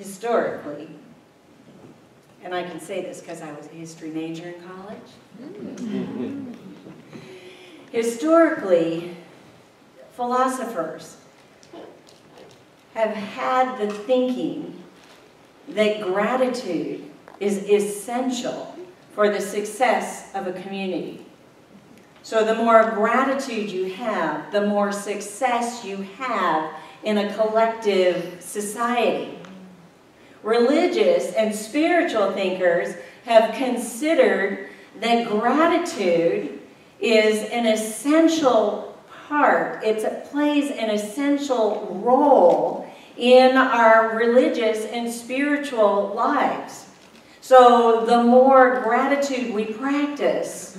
historically, and I can say this because I was a history major in college. Historically, philosophers have had the thinking that gratitude is essential for the success of a community. So the more gratitude you have, the more success you have in a collective society. Religious and spiritual thinkers have considered that gratitude is an essential part. It plays an essential role in our religious and spiritual lives. So the more gratitude we practice,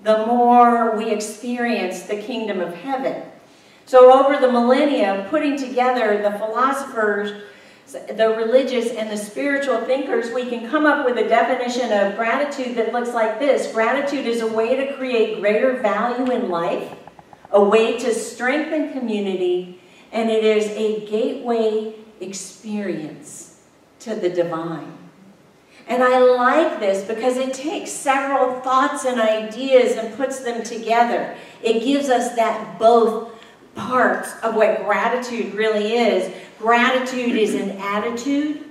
the more we experience the kingdom of heaven. So over the millennia, putting together the philosophers, the religious and the spiritual thinkers, we can come up with a definition of gratitude that looks like this. Gratitude is a way to create greater value in life, a way to strengthen community, and it is a gateway experience to the divine. And I like this because it takes several thoughts and ideas and puts them together. It gives us that both parts of what gratitude really is. Gratitude is an attitude,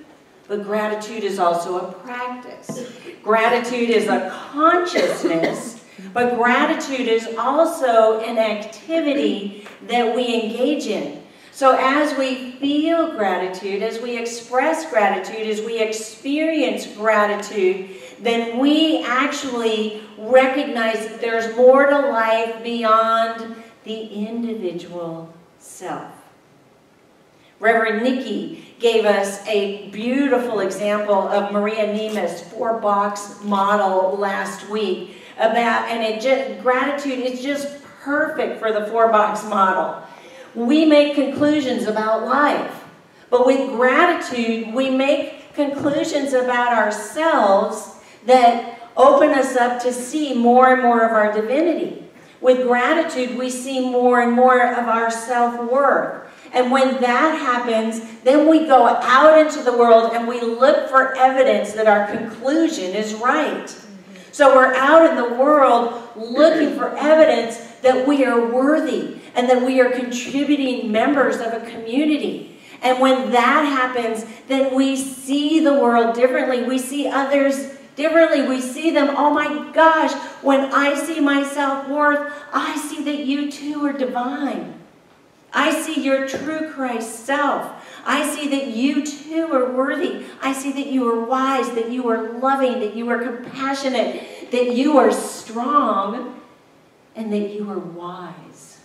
but gratitude is also a practice. Gratitude is a consciousness, but gratitude is also an activity that we engage in. So as we feel gratitude, as we express gratitude, as we experience gratitude, then we actually recognize that there's more to life beyond the individual self. Reverend Nikki gave us a beautiful example of Maria Nemeth's 4-box model last week about, and gratitude is just perfect for the 4-box model. We make conclusions about life, but with gratitude, we make conclusions about ourselves that open us up to see more and more of our divinity. With gratitude, we see more and more of our self-worth. And when that happens, then we go out into the world and we look for evidence that our conclusion is right. So we're out in the world looking for evidence that we are worthy and that we are contributing members of a community. And when that happens, then we see the world differently. We see others differently. We see them, oh my gosh, when I see my self-worth, I see that you too are divine. I see your true Christ self. I see that you too are worthy. I see that you are wise, that you are loving, that you are compassionate, that you are strong, and that you are wise.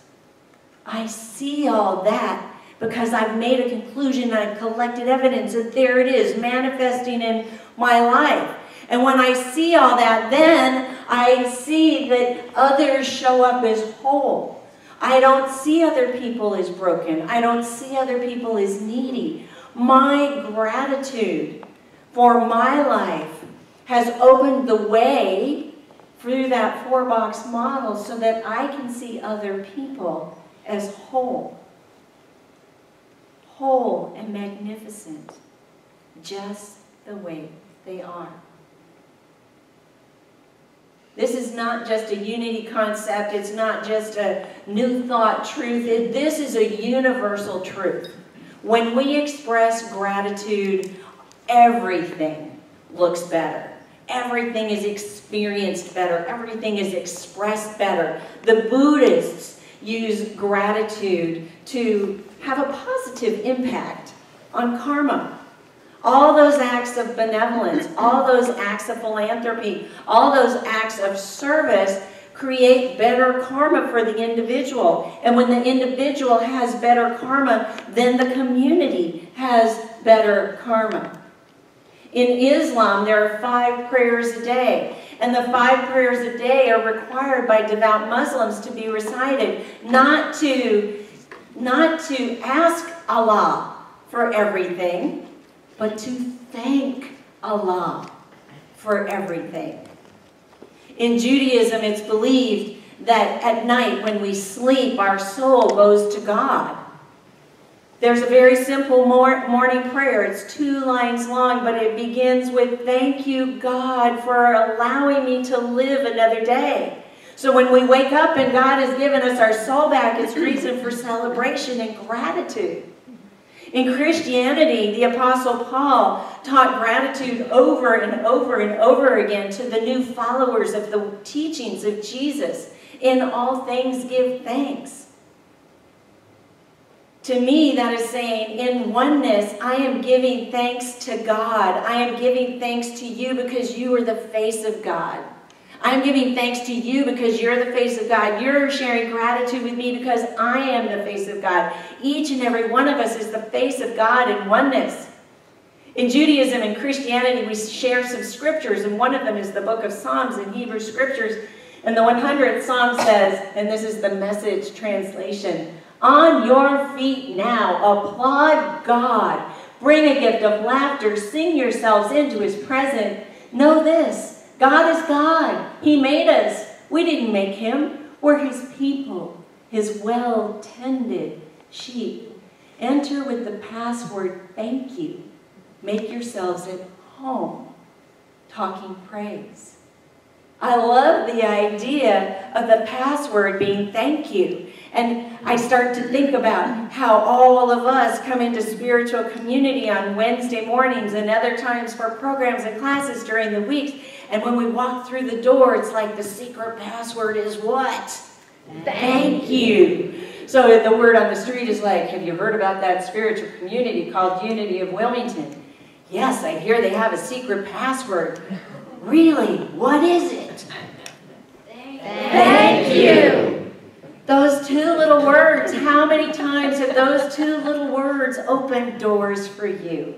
I see all that because I've made a conclusion, I've collected evidence, and there it is, manifesting in my life. And when I see all that, then I see that others show up as whole. I don't see other people as broken. I don't see other people as needy. My gratitude for my life has opened the way through that 4-box model so that I can see other people as whole. Whole and magnificent, just the way they are. This is not just a unity concept. It's not just a new thought truth. This is a universal truth. When we express gratitude, everything looks better. Everything is experienced better. Everything is expressed better. The Buddhists use gratitude to have a positive impact on karma. All those acts of benevolence, all those acts of philanthropy, all those acts of service create better karma for the individual. And when the individual has better karma, then the community has better karma. In Islam, there are 5 prayers a day. And the 5 prayers a day are required by devout Muslims to be recited, not to ask Allah for everything, but to thank Allah for everything. In Judaism, it's believed that at night when we sleep, our soul goes to God. There's a very simple morning prayer. It's 2 lines long, but it begins with, thank you, God, for allowing me to live another day. So when we wake up and God has given us our soul back, it's reason for celebration and gratitude. In Christianity, the Apostle Paul taught gratitude over and over and over again to the new followers of the teachings of Jesus. In all things, give thanks. To me, that is saying, in oneness, I am giving thanks to God. I am giving thanks to you because you are the face of God. I'm giving thanks to you because you're the face of God. You're sharing gratitude with me because I am the face of God. Each and every one of us is the face of God in oneness. In Judaism and Christianity, we share some scriptures, and one of them is the book of Psalms in Hebrew scriptures. And the 100th Psalm says, and this is the Message translation, on your feet now, applaud God. Bring a gift of laughter. Sing yourselves into his presence. Know this, God is God. He made us. We didn't make him. We're his people, his well-tended sheep. Enter with the password, thank you. Make yourselves at home, talking praise. I love the idea of the password being thank you. And I start to think about how all of us come into spiritual community on Wednesday mornings and other times for programs and classes during the weeks. And when we walk through the door, it's like the secret password is what? Thank you. So the word on the street is like, have you heard about that spiritual community called Unity of Wilmington? Yes, I hear they have a secret password. Really? What is it? Thank you. Those 2 little words, how many times have those 2 little words opened doors for you?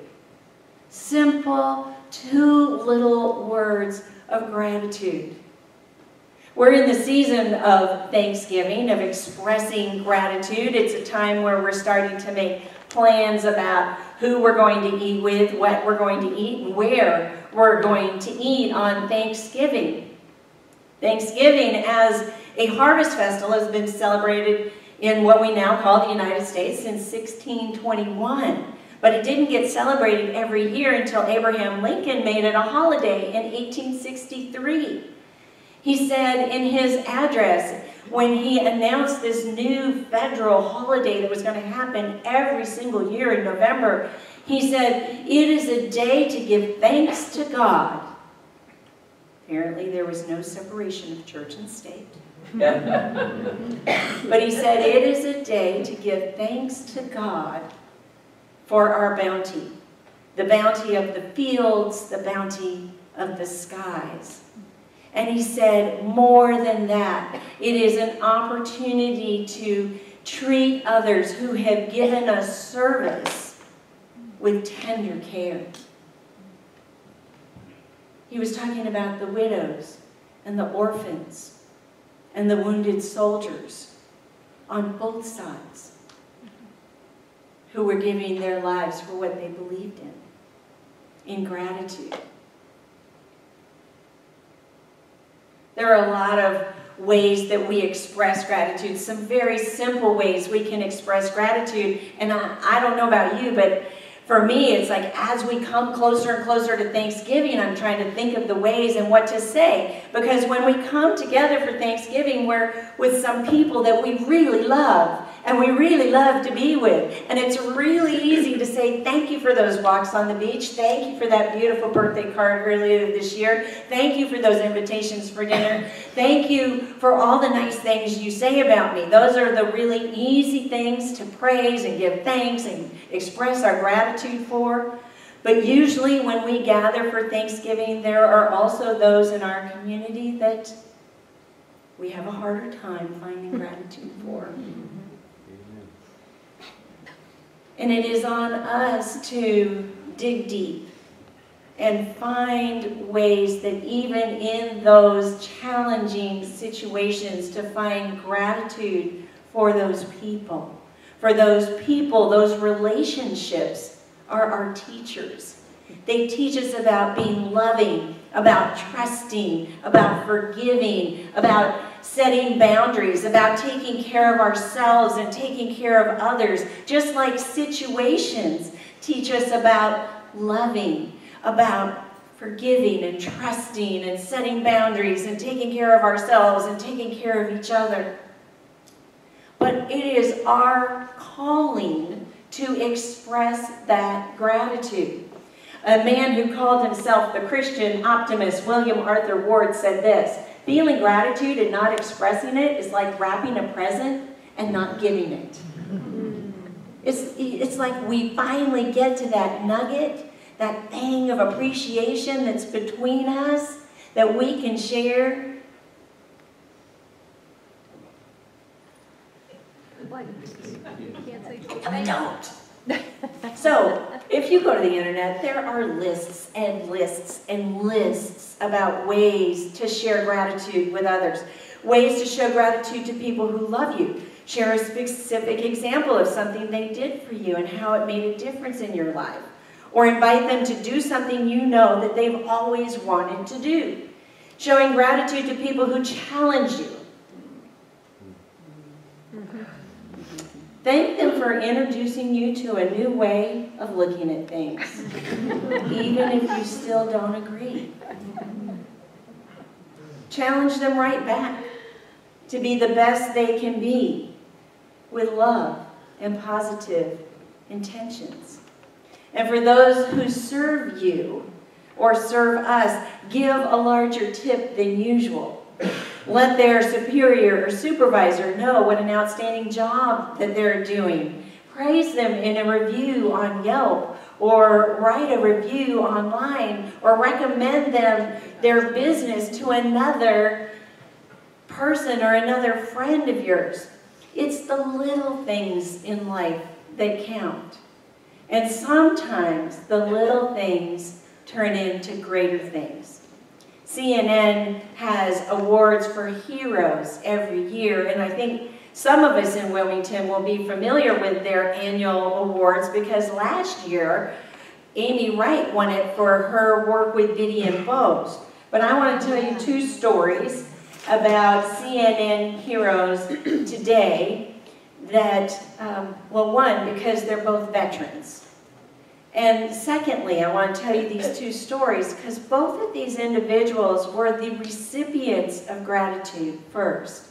Simple 2 little words of gratitude. We're in the season of Thanksgiving, of expressing gratitude. It's a time where we're starting to make plans about who we're going to eat with, what we're going to eat, and where we're going to eat on Thanksgiving. Thanksgiving as a harvest festival has been celebrated in what we now call the United States since 1621. But it didn't get celebrated every year until Abraham Lincoln made it a holiday in 1863. He said in his address, when he announced this new federal holiday that was going to happen every single year in November, he said, it is a day to give thanks to God. Apparently there was no separation of church and state. But he said, it is a day to give thanks to God for our bounty. The bounty of the fields, the bounty of the skies. And he said, more than that, it is an opportunity to treat others who have given us service with tender care. He was talking about the widows and the orphans and the wounded soldiers on both sides who were giving their lives for what they believed in gratitude. There are a lot of ways that we express gratitude, some very simple ways we can express gratitude. And I don't know about you, but for me, it's like as we come closer and closer to Thanksgiving, I'm trying to think of the ways and what to say. Because when we come together for Thanksgiving, we're with some people that we really love and we really love to be with. And it's really easy to say thank you for those walks on the beach. Thank you for that beautiful birthday card earlier this year. Thank you for those invitations for dinner. Thank you for all the nice things you say about me. Those are the really easy things to praise and give thanks and express our gratitude for. But usually when we gather for Thanksgiving, there are also those in our community that we have a harder time finding gratitude for. And it is on us to dig deep and find ways that even in those challenging situations to find gratitude for those people. For those people, those relationships are our teachers. They teach us about being loving, about trusting, about forgiving, about setting boundaries, about taking care of ourselves and taking care of others, just like situations teach us about loving, about forgiving and trusting and setting boundaries and taking care of ourselves and taking care of each other. But it is our calling to express that gratitude. A man who called himself the Christian optimist, William Arthur Ward, said this: feeling gratitude and not expressing it is like wrapping a present and not giving it. It's like we finally get to that nugget, that thing of appreciation that's between us that we can share. Don't. So, if you go to the internet, there are lists and lists and lists about ways to share gratitude with others, ways to show gratitude to people who love you. Share a specific example of something they did for you and how it made a difference in your life. Or invite them to do something you know that they've always wanted to do. Showing gratitude to people who challenge you. Thank them for introducing you to a new way of looking at things, even if you still don't agree. Challenge them right back to be the best they can be with love and positive intentions. And for those who serve you or serve us, give a larger tip than usual. Let their superior or supervisor know what an outstanding job that they're doing. Praise them in a review on Yelp, or write a review online, or recommend them their business to another person or another friend of yours. It's the little things in life that count. And sometimes the little things turn into greater things. CNN has awards for heroes every year, and I think some of us in Wilmington will be familiar with their annual awards because last year, Amy Wright won it for her work with Biddy and Bose. But I want to tell you two stories about CNN heroes today that, well, one, because they're both veterans. And secondly, I want to tell you these two stories because both of these individuals were the recipients of gratitude first.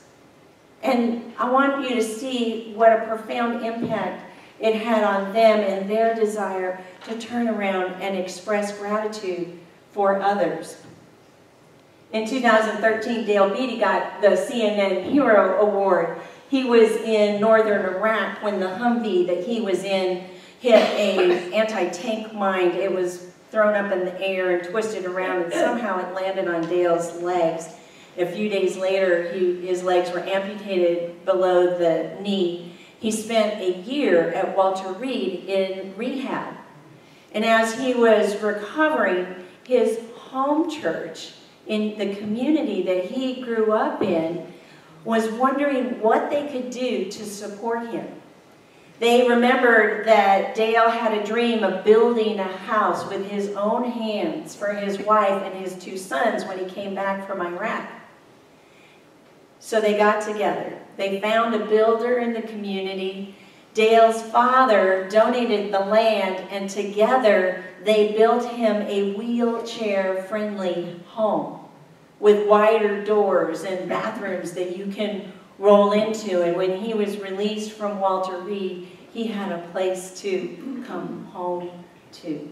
And I want you to see what a profound impact it had on them and their desire to turn around and express gratitude for others. In 2013, Dale Beatty got the CNN Hero Award. He was in northern Iraq when the Humvee that he was in hit an anti-tank mine. It was thrown up in the air and twisted around, and somehow it landed on Dale's legs. A few days later, his legs were amputated below the knee. He spent a year at Walter Reed in rehab. And as he was recovering, his home church in the community that he grew up in was wondering what they could do to support him. They remembered that Dale had a dream of building a house with his own hands for his wife and his two sons when he came back from Iraq. So they got together. They found a builder in the community. Dale's father donated the land, and together they built him a wheelchair-friendly home with wider doors and bathrooms that you can roll into. And when he was released from Walter Reed, he had a place to come home to.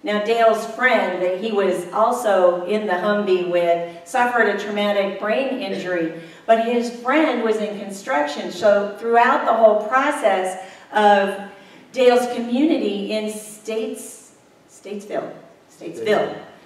Now, Dale's friend that he was also in the Humvee with suffered a traumatic brain injury, but his friend was in construction. So throughout the whole process of Dale's community in Statesville,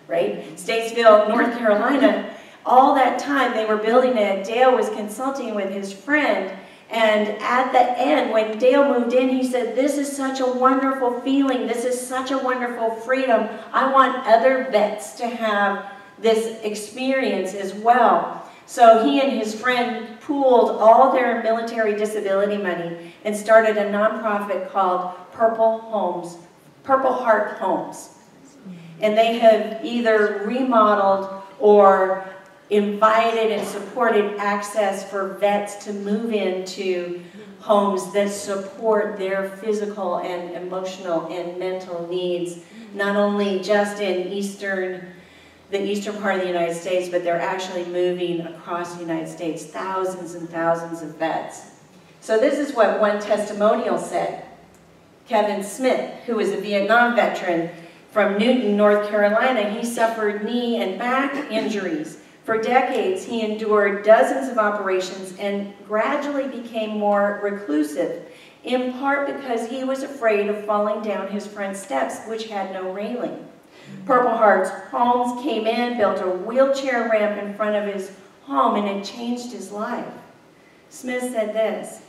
right? Statesville, North Carolina, all that time they were building it, Dale was consulting with his friend. And at the end, when Dale moved in, he said, "This is such a wonderful feeling. This is such a wonderful freedom. I want other vets to have this experience as well." So he and his friend pooled all their military disability money and started a nonprofit called Purple Heart Homes. And they have either remodeled or invited and supported access for vets to move into homes that support their physical and emotional and mental needs, not only just in the eastern part of the United States, but they're actually moving across the United States, thousands and thousands of vets. So this is what one testimonial said. Kevin Smith, who was a Vietnam veteran from Newton, North Carolina, he suffered knee and back injuries. For decades, he endured dozens of operations and gradually became more reclusive, in part because he was afraid of falling down his front steps, which had no railing. Purple Heart's Homes came in, built a wheelchair ramp in front of his home, and it changed his life. Smith said this,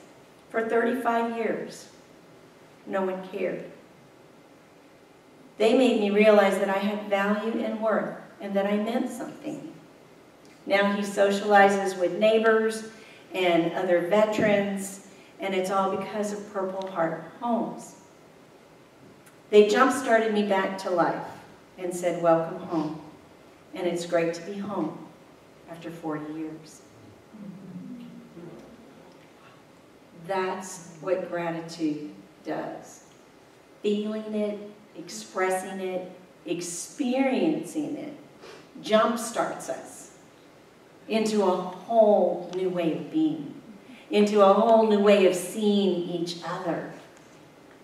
"For 35 years, no one cared. They made me realize that I had value and worth and that I meant something." Now he socializes with neighbors and other veterans, and it's all because of Purple Heart Homes. They jump-started me back to life and said, "Welcome home." And it's great to be home after 40 years. That's what gratitude does. Feeling it, expressing it, experiencing it, jump-starts us into a whole new way of being, into a whole new way of seeing each other,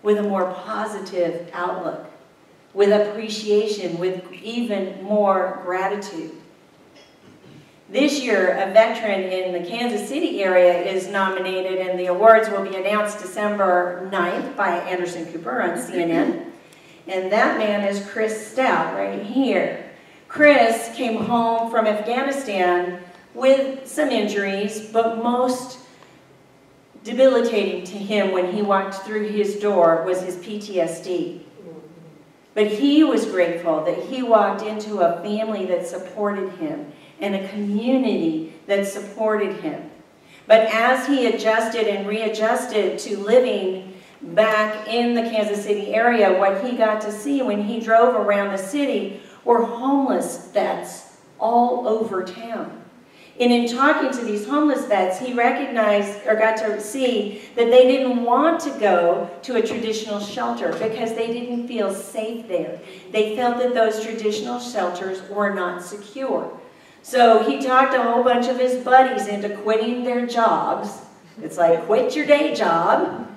with a more positive outlook, with appreciation, with even more gratitude. This year, a veteran in the Kansas City area is nominated, and the awards will be announced December 9th by Anderson Cooper on CNN. And that man is Chris Stout, right here. Chris came home from Afghanistan with some injuries, but most debilitating to him when he walked through his door was his PTSD. But he was grateful that he walked into a family that supported him and a community that supported him. But as he adjusted and readjusted to living back in the Kansas City area, what he got to see when he drove around the city were homeless vets all over town. And in talking to these homeless vets, he recognized, or got to see, that they didn't want to go to a traditional shelter because they didn't feel safe there. They felt that those traditional shelters were not secure. So he talked a whole bunch of his buddies into quitting their jobs. It's like, quit your day job,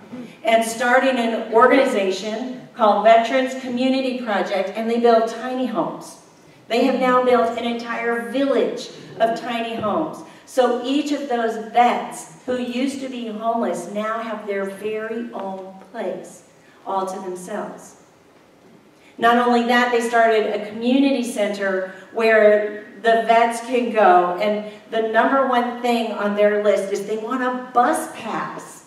and starting an organization called Veterans Community Project, and they build tiny homes. They have now built an entire village of tiny homes. So each of those vets who used to be homeless now have their very own place, all to themselves. Not only that, they started a community center where the vets can go, and the #1 thing on their list is they want a bus pass.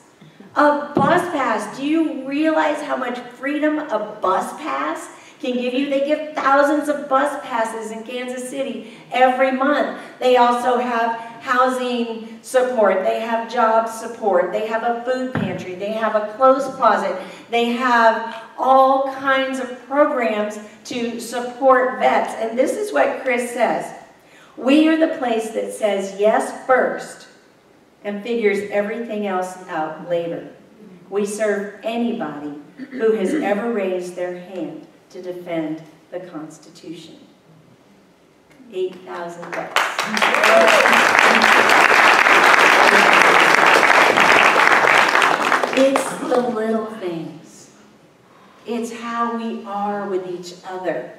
A bus pass. Do you realize how much freedom a bus pass can give you? They give thousands of bus passes in Kansas City every month. They also have housing support. They have job support. They have a food pantry. They have a clothes closet. They have all kinds of programs to support vets. And this is what Chris says. We are the place that says yes first and figures everything else out later. We serve anybody who has ever raised their hand to defend the Constitution. 8,000 vets. It's the little things. It's how we are with each other.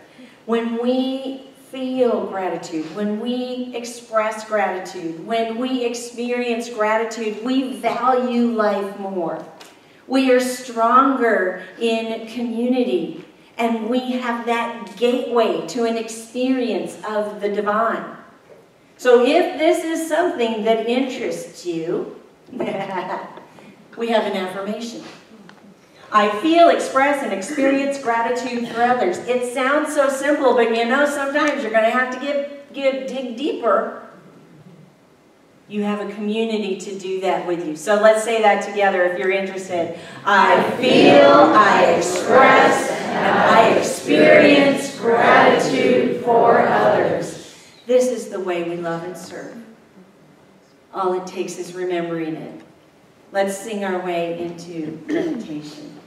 When we feel gratitude, when we express gratitude, when we experience gratitude, we value life more. We are stronger in community, and we have that gateway to an experience of the divine. So if this is something that interests you, we have an affirmation. I feel, express, and experience gratitude for others. It sounds so simple, but you know, sometimes you're going to have to dig deeper. You have a community to do that with you. So let's say that together if you're interested. I feel, I express, and I experience gratitude for others. This is the way we love and serve. All it takes is remembering it. Let's sing our way into meditation.